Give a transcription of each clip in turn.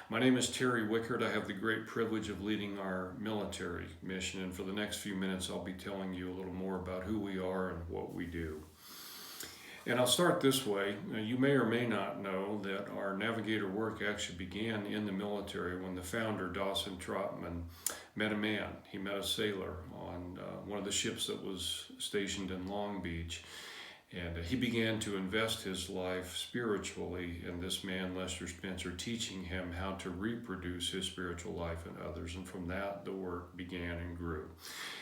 My name is Terry Wickert. I have the great privilege of leading our military mission, and for the next few minutes I'll be telling you a little more about who we are and what we do. And I'll start this way. You may or may not know that our navigator work actually began in the military when the founder, Dawson Trotman, met a man. He met a sailor on one of the ships that was stationed in Long Beach. And he began to invest his life spiritually in this man, Lester Spencer, teaching him how to reproduce his spiritual life in others. And from that, the work began and grew.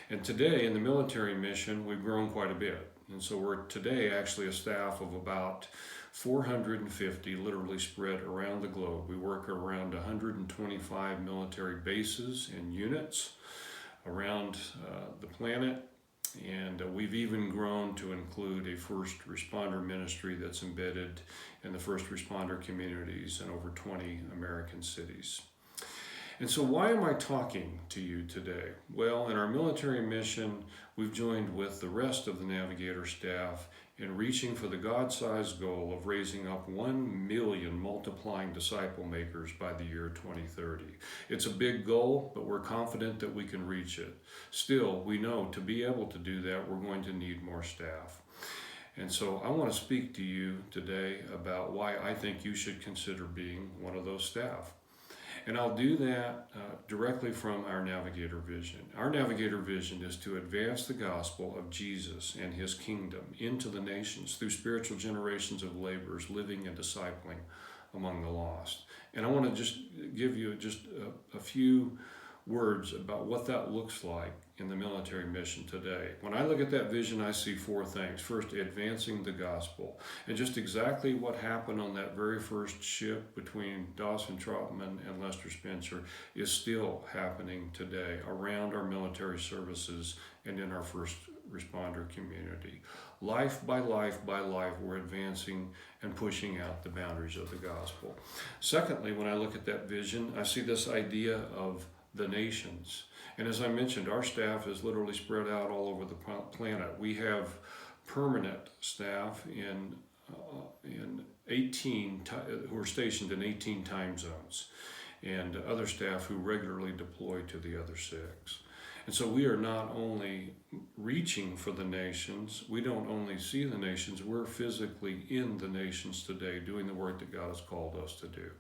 And today, in the military mission, we've grown quite a bit. And so we're today actually a staff of about 450, literally spread around the globe. We work around 125 military bases and units around the planet. And we've even grown to include a first responder ministry that's embedded in the first responder communities in over 20 American cities. And so why am I talking to you today? Well, in our military mission, we've joined with the rest of the Navigator staff in reaching for the God-sized goal of raising up 1 million multiplying disciple makers by the year 2030. It's a big goal, but we're confident that we can reach it. Still, we know to be able to do that, we're going to need more staff. And so I want to speak to you today about why I think you should consider being one of those staff. And I'll do that directly from our Navigator vision. Our Navigator vision is to advance the gospel of Jesus and his kingdom into the nations through spiritual generations of laborers living and discipling among the lost. And I want to just give you a few words about what that looks like in the military mission today. When I look at that vision, I see four things. First, advancing the gospel. And just exactly what happened on that very first ship between Dawson Trotman and Lester Spencer is still happening today around our military services and in our first responder community. Life by life by life, we're advancing and pushing out the boundaries of the gospel. Secondly, when I look at that vision, I see this idea of the nations. And as I mentioned, our staff is literally spread out all over the planet. We have permanent staff in 18 who are stationed in 18 time zones, and other staff who regularly deploy to the other 6. And so we are not only reaching for the nations, we don't only see the nations, we're physically in the nations today doing the work that God has called us to do.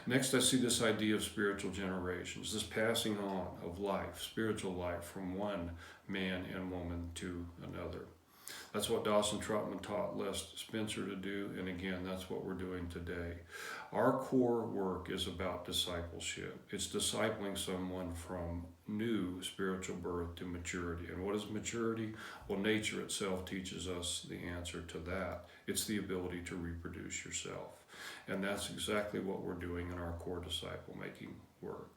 Next, I see this idea of spiritual generations, this passing on of life, spiritual life, from one man and woman to another. That's what Dawson Trotman taught Les Spencer to do, and again, that's what we're doing today. Our core work is about discipleship. It's discipling someone from new spiritual birth to maturity. And what is maturity? Well, nature itself teaches us the answer to that. It's the ability to reproduce yourself. And that's exactly what we're doing in our core disciple-making work.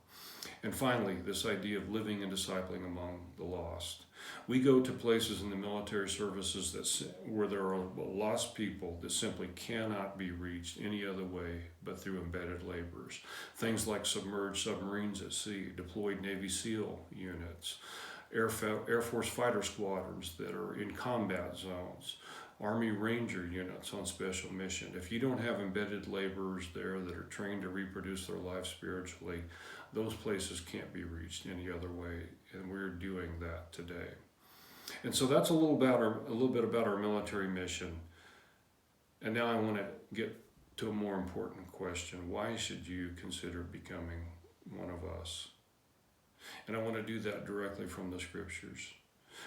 And finally, this idea of living and discipling among the lost. We go to places in the military services where there are lost people that simply cannot be reached any other way but through embedded laborers. Things like submerged submarines at sea, deployed Navy SEAL units, Air Force fighter squadrons that are in combat zones, Army Ranger units on special mission. If you don't have embedded laborers there that are trained to reproduce their life spiritually, those places can't be reached any other way, and we're doing that today. And so that's a little bit about our military mission. And now I want to get to a more important question. Why should you consider becoming one of us? And I want to do that directly from the scriptures.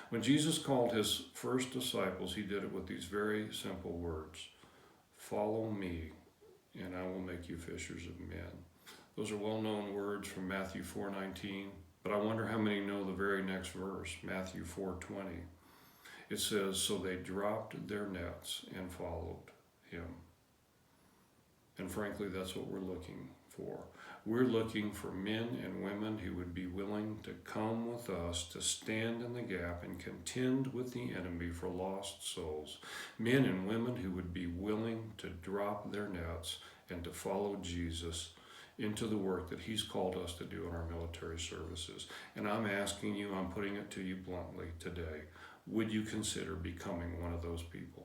When Jesus called his first disciples, he did it with these very simple words. Follow me, and I will make you fishers of men. Those are well-known words from Matthew 4:19, but I wonder how many know the very next verse, Matthew 4:20. It says, so they dropped their nets and followed him. And frankly, that's what we're looking for. We're looking for men and women who would be willing to come with us to stand in the gap and contend with the enemy for lost souls. Men and women who would be willing to drop their nets and to follow Jesus into the work that he's called us to do in our military services. And I'm asking you, I'm putting it to you bluntly today, would you consider becoming one of those people?